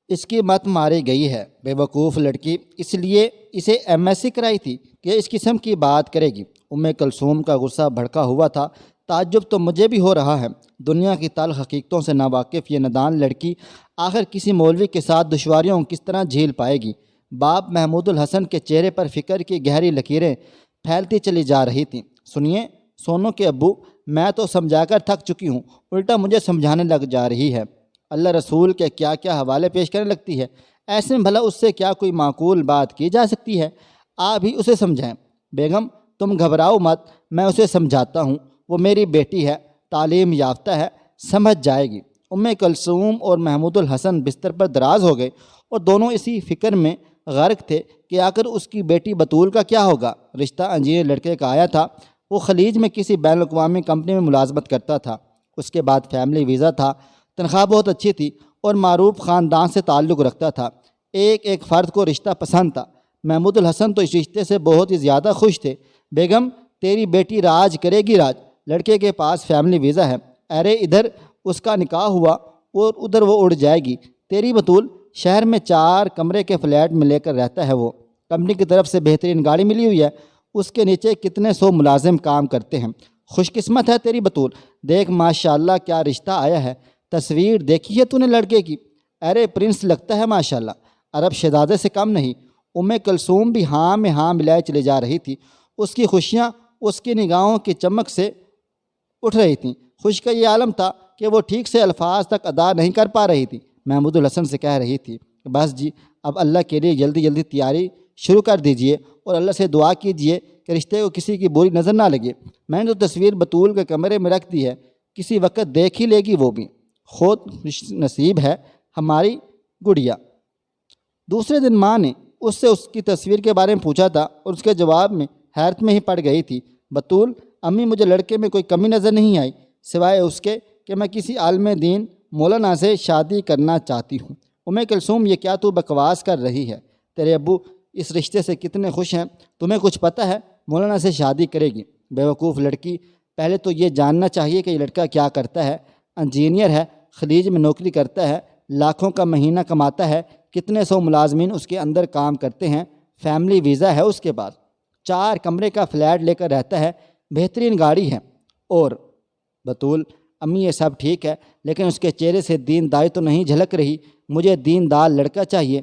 اس کی مت ماری گئی ہے۔ بے وقوف لڑکی، اس لیے اسے ایم ایس سی کرائی تھی کہ اس قسم کی بات کرے گی۔ کلثوم کا غصہ بھڑکا ہوا تھا۔ تعجب تو مجھے بھی ہو رہا ہے، دنیا کی تلخ حقیقتوں سے ناواقف یہ نادان لڑکی آخر کسی مولوی کے ساتھ دشواریوں کس طرح جھیل پائے گی؟ باپ محمود الحسن کے چہرے پر فکر کی گہری لکیریں پھیلتی چلی جا رہی تھیں۔ سنیے سونو کے ابو، میں تو سمجھا کر تھک چکی ہوں، الٹا مجھے سمجھانے لگ جا رہی ہے۔ اللہ رسول کے کیا کیا حوالے پیش کرنے لگتی ہے، ایسے میں بھلا اس سے کیا کوئی معقول بات کی جا سکتی ہے؟ آپ ہی اسے سمجھائیں۔ بیگم تم گھبراؤ مت، میں اسے سمجھاتا ہوں، وہ میری بیٹی ہے، تعلیم یافتہ ہے، سمجھ جائے گی۔ کلثوم اور محمود الحسن بستر پر دراز ہو گئے اور دونوں اسی فکر میں غرق تھے کہ آخر اس کی بیٹی بطول کا کیا ہوگا۔ رشتہ انجینئر لڑکے کا آیا تھا، وہ خلیج میں کسی بین الاقوامی کمپنی میں ملازمت کرتا تھا، اس کے بعد فیملی ویزا تھا، تنخواہ بہت اچھی تھی اور معروف خاندان سے تعلق رکھتا تھا۔ ایک فرد کو رشتہ پسند تھا۔ محمود الحسن تو اس رشتے سے بہت ہی زیادہ خوش تھے۔ بیگم تیری بیٹی راج کرے گی، راج، لڑکے کے پاس فیملی ویزا ہے، ارے ادھر اس کا نکاح ہوا اور ادھر وہ اڑ جائے گی۔ تیری بطول شہر میں 4 کمرے کے فلیٹ میں لے کر رہتا ہے، وہ کمپنی کی طرف سے بہترین گاڑی ملی ہوئی ہے، اس کے نیچے کتنے 100 ملازم کام کرتے ہیں۔ خوش قسمت ہے تیری بطول، دیکھ ماشاءاللہ کیا رشتہ آیا ہے، تصویر دیکھی ہے تو نے لڑکے کی؟ ارے پرنس لگتا ہے ماشاءاللہ، عرب شہزادے سے کم نہیں۔ کلثوم بھی ہاں میں ہاں ملائے چلی جا رہی تھی، اس کی خوشیاں اس کی نگاہوں کی چمک سے اٹھ رہی تھیں۔ خوش کا یہ عالم تھا کہ وہ ٹھیک سے الفاظ تک ادا نہیں کر پا رہی تھی۔ محمود الحسن سے کہہ رہی تھی، بس جی اب اللہ کے لیے جلدی جلدی تیاری شروع کر دیجئے اور اللہ سے دعا کیجئے کہ رشتے کو کسی کی بری نظر نہ لگے۔ میں نے تو تصویر بطول کے کمرے میں رکھ دی ہے، کسی وقت دیکھ ہی لے گی وہ بھی، خود نصیب ہے ہماری گڑیا۔ دوسرے دن ماں نے اس سے اس کی تصویر کے بارے میں پوچھا تھا اور اس کے جواب میں حیرت میں ہی پڑ گئی تھی۔ بطول امی، مجھے لڑکے میں کوئی کمی نظر نہیں آئی، سوائے اس کے کہ میں کسی عالم دین مولانا سے شادی کرنا چاہتی ہوں۔ کلثوم یہ کیا تو بکواس کر رہی ہے؟ تیرے ابو اس رشتے سے کتنے خوش ہیں، تمہیں کچھ پتہ ہے؟ مولانا سے شادی کرے گی؟ بیوقوف لڑکی، پہلے تو یہ جاننا چاہیے کہ یہ لڑکا کیا کرتا ہے۔ انجینئر ہے، خلیج میں نوکری کرتا ہے، لاکھوں کا مہینہ کماتا ہے، کتنے 100 ملازمین اس کے اندر کام کرتے ہیں، فیملی ویزا ہے اس کے بعد، 4 کمرے کا فلیٹ لے کر رہتا ہے، بہترین گاڑی ہے۔ اور بطول امی یہ سب ٹھیک ہے، لیکن اس کے چہرے سے دینداری تو نہیں جھلک رہی، مجھے دیندار لڑکا چاہیے۔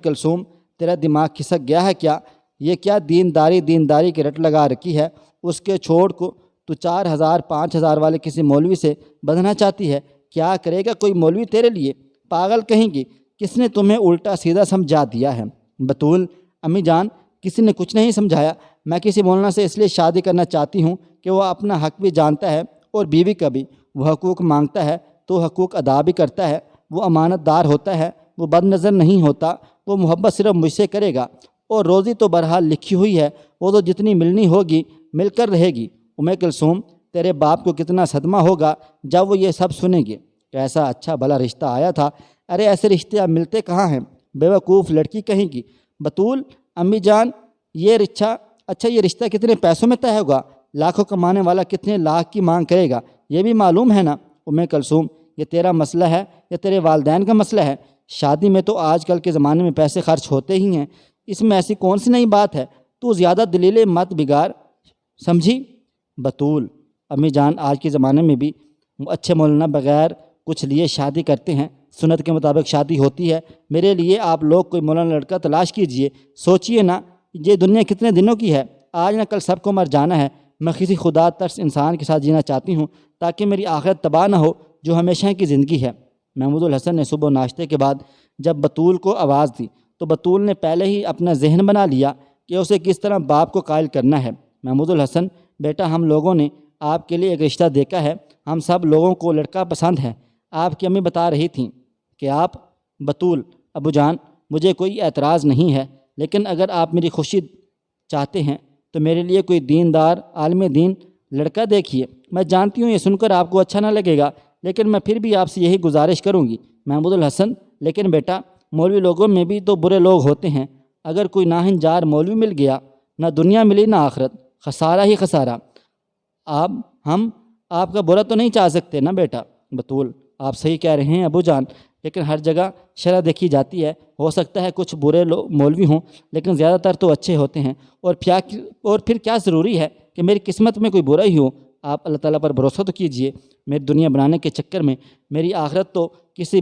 کلثوم تیرا دماغ کھسک گیا ہے کیا؟ یہ کیا دینداری کی رٹ لگا رکھی ہے؟ اس کے چھوڑ کو تو 4000 5000 والے کسی مولوی سے بدھنا چاہتی ہے؟ کیا کرے گا کوئی مولوی تیرے لیے؟ پاگل کہیں گی، کس نے تمہیں الٹا سیدھا سمجھا دیا ہے؟ بطول امی جان، کسی نے کچھ نہیں سمجھایا، میں کسی مولانا سے اس لیے شادی کرنا چاہتی ہوں کہ وہ اپنا حق بھی جانتا ہے اور بیوی کا بھی، وہ حقوق مانگتا ہے تو حقوق ادا بھی کرتا ہے، وہ امانت دار ہوتا ہے، وہ بد نظر نہیں ہوتا، وہ محبت صرف مجھ سے کرے گا، اور روزی تو بہرحال لکھی ہوئی ہے، وہ تو جتنی ملنی ہوگی مل کر رہے گی۔ کلثوم تیرے باپ کو کتنا صدمہ ہوگا جب وہ یہ سب سنیں گے، کیسا اچھا بھلا رشتہ آیا تھا، ارے ایسے رشتے اب ملتے کہاں ہیں؟ بیوقوف لڑکی کہیں گی۔ بطول امی جان، یہ رشتہ کتنے پیسوں میں طے ہوگا؟ لاکھوں کمانے والا کتنے لاکھ کی مانگ کرے گا، یہ بھی معلوم ہے نا؟ کلثوم یہ تیرا مسئلہ ہے یا تیرے والدین کا مسئلہ ہے؟ شادی میں تو آج کل کے زمانے میں پیسے خرچ ہوتے ہی ہیں، اس میں ایسی کون سی نئی بات ہے؟ تو زیادہ دلیلیں مت بگاڑ، سمجھی؟ بطول امی جان، آج کے زمانے میں بھی اچھے مولانا بغیر کچھ لیے شادی کرتے ہیں، سنت کے مطابق شادی ہوتی ہے۔ میرے لیے آپ لوگ کوئی مولانا لڑکا تلاش کیجئے، سوچئے نا یہ دنیا کتنے دنوں کی ہے، آج نہ کل سب کو مر جانا ہے۔ میں کسی خدا ترس انسان کے ساتھ جینا چاہتی ہوں تاکہ میری آخرت تباہ نہ ہو جو ہمیشہ کی زندگی ہے۔ محمود الحسن نے صبح ناشتے کے بعد جب بطول کو آواز دی تو بطول نے پہلے ہی اپنا ذہن بنا لیا کہ اسے کس طرح باپ کو قائل کرنا ہے۔ محمود الحسن بیٹا، ہم لوگوں نے آپ کے لیے ایک رشتہ دیکھا ہے، ہم سب لوگوں کو لڑکا پسند ہے۔ آپ کی امی بتا رہی تھیں کہ آپ بطول ابو جان، مجھے کوئی اعتراض نہیں ہے، لیکن اگر آپ میری خوشی چاہتے ہیں تو میرے لیے کوئی دیندار عالم دین لڑکا دیکھیے۔ میں جانتی ہوں یہ سن کر آپ کو اچھا نہ لگے گا، لیکن میں پھر بھی آپ سے یہی گزارش کروں گی۔ محمود الحسن لیکن بیٹا، مولوی لوگوں میں بھی تو برے لوگ ہوتے ہیں، اگر کوئی ناہنجار مولوی مل گیا، نہ دنیا ملی نہ آخرت، خسارہ ہی خسارہ۔ ہم آپ کا برا تو نہیں چاہ سکتے نا بیٹا؟ بطول آپ صحیح کہہ رہے ہیں ابو جان، لیکن ہر جگہ شرح دیکھی جاتی ہے۔ ہو سکتا ہے کچھ برے مولوی ہوں لیکن زیادہ تر تو اچھے ہوتے ہیں، اور پھر کیا ضروری ہے کہ میری قسمت میں کوئی برا ہی ہو۔ آپ اللہ تعالیٰ پر بھروسہ تو کیجئے، میری دنیا بنانے کے چکر میں میری آخرت تو کسی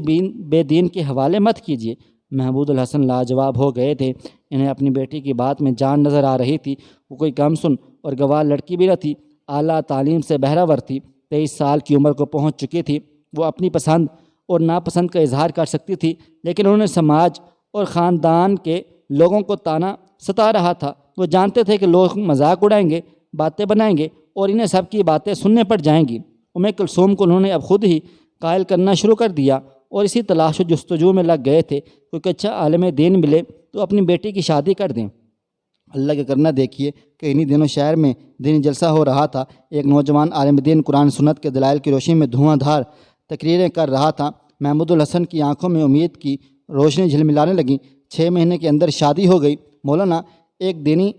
بے دین کے حوالے مت کیجئے۔ محمود الحسن لاجواب ہو گئے تھے، انہیں اپنی بیٹی کی بات میں جان نظر آ رہی تھی۔ وہ کوئی کم سن اور گوار لڑکی بھی نہ تھی، اعلیٰ تعلیم سے بہرہ ور تھی، 23 سال کی عمر کو پہنچ چکی تھی۔ وہ اپنی پسند اور ناپسند کا اظہار کر سکتی تھی، لیکن انہوں نے سماج اور خاندان کے لوگوں کو تانا ستا رہا تھا۔ وہ جانتے تھے کہ لوگ مذاق اڑائیں گے، باتیں بنائیں گے اور انہیں سب کی باتیں سننے پڑ جائیں گی۔ کلثوم کو انہوں نے اب خود ہی قائل کرنا شروع کر دیا اور اسی تلاش و جستجو میں لگ گئے تھے۔ کوئی اچھا عالم دین ملے تو اپنی بیٹی کی شادی کر دیں۔ اللہ کے کرنا دیکھیے کہ انہی دنوں شہر میں دینی جلسہ ہو رہا تھا۔ ایک نوجوان عالم دین قرآن سنت کے دلائل کی روشنی میں دھواں دھار تقریریں کر رہا تھا۔ محمود الحسن کی آنکھوں میں امید کی روشنی جھلملانے لگیں۔ 6 مہینے کے اندر شادی ہو گئی۔ مولانا ایک دینی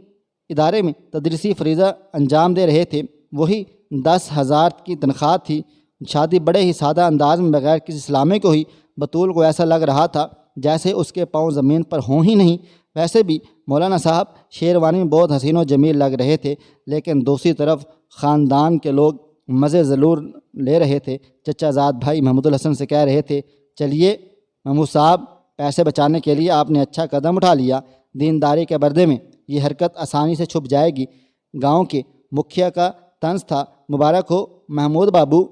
ادارے میں تدریسی فریضہ انجام دے رہے تھے۔ وہی 10,000 کی تنخواہ تھی۔ شادی بڑے ہی سادہ انداز میں بغیر کسی سلامے کو ہوئی۔ بطول کو ایسا لگ رہا تھا جیسے اس کے پاؤں زمین پر ہوں ہی نہیں۔ ویسے بھی مولانا صاحب شیروانی میں بہت حسین و جمیل لگ رہے تھے، لیکن دوسری طرف خاندان کے لوگ مزے ضرور لے رہے تھے۔ چچا زاد بھائی محمود الحسن سے کہہ رہے تھے، چلیے محمود صاحب، پیسے بچانے کے لیے آپ نے اچھا قدم اٹھا لیا۔ دینداری کے پردے میں یہ حرکت آسانی سے چھپ جائے گی۔ گاؤں کے مکھیا کا طنز تھا، مبارک ہو محمود بابو،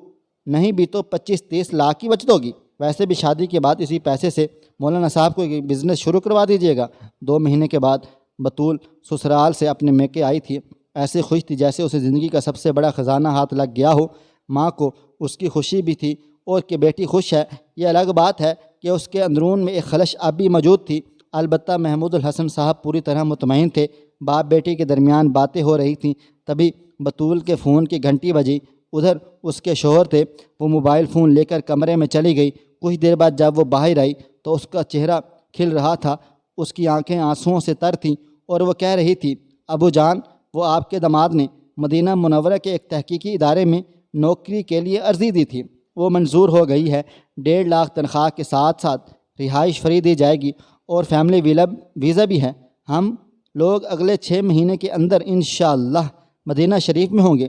نہیں بھی تو 25-30 لاکھ کی بچت ہوگی۔ ویسے بھی شادی کے بعد اسی پیسے سے مولانا صاحب کو بزنس شروع کروا دیجیے گا۔ 2 مہینے کے بعد بطول سسرال سے اپنے میکے آئی تھی۔ ایسے خوش تھی جیسے اسے زندگی کا سب سے بڑا خزانہ ہاتھ لگ گیا ہو۔ ماں کو اس کی خوشی بھی تھی، اور کہ بیٹی خوش ہے یہ الگ بات ہے کہ اس کے اندرون میں ایک خلش اب بھی موجود تھی۔ البتہ محمود الحسن صاحب پوری طرح مطمئن تھے۔ باپ بیٹی کے درمیان باتیں ہو رہی تھیں، تبھی بطول کے فون کی گھنٹی بجی۔ ادھر اس کے شوہر تھے۔ وہ موبائل فون لے کر کمرے میں چلی گئی۔ کچھ دیر بعد جب وہ باہر آئی تو اس کا چہرہ کھل رہا تھا، اس کی آنکھیں آنسوؤں سے تر تھیں، اور وہ کہہ رہی تھی، ابو جان، وہ آپ کے داماد نے مدینہ منورہ کے ایک تحقیقی ادارے میں نوکری کے لیے عرضی دی تھی، وہ منظور ہو گئی ہے۔ 1.5 لاکھ تنخواہ کے ساتھ ساتھ رہائش فری دی جائے گی اور فیملی ویزا بھی ہے۔ ہم لوگ اگلے 6 مہینے کے اندر انشاءاللہ مدینہ شریف میں ہوں گے۔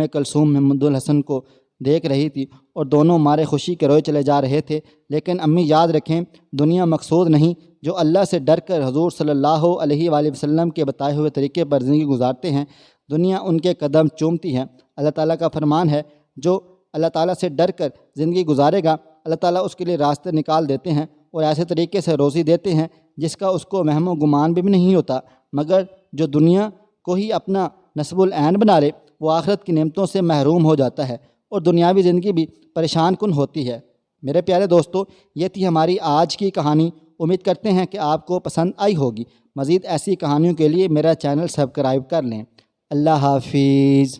کلثوم محمود الحسن کو دیکھ رہی تھی اور دونوں مارے خوشی کے روئے چلے جا رہے تھے۔ لیکن امی یاد رکھیں، دنیا مقصود نہیں۔ جو اللہ سے ڈر کر حضور صلی اللہ علیہ وآلہ وسلم کے بتائے ہوئے طریقے پر زندگی گزارتے ہیں، دنیا ان کے قدم چومتی ہے۔ اللہ تعالیٰ کا فرمان ہے، جو اللہ تعالیٰ سے ڈر کر زندگی گزارے گا، اللہ تعالیٰ اس کے لیے راستے نکال دیتے ہیں اور ایسے طریقے سے روزی دیتے ہیں جس کا اس کو وہم و گمان بھی نہیں ہوتا۔ مگر جو دنیا کو ہی اپنا نصب العین بنا لے، وہ آخرت کی نعمتوں سے محروم ہو جاتا ہے اور دنیاوی زندگی بھی پریشان کن ہوتی ہے۔ میرے پیارے دوستو، یہ تھی ہماری آج کی کہانی۔ امید کرتے ہیں کہ آپ کو پسند آئی ہوگی۔ مزید ایسی کہانیوں کے لیے میرا چینل سبسکرائب کر لیں۔ اللہ حافظ۔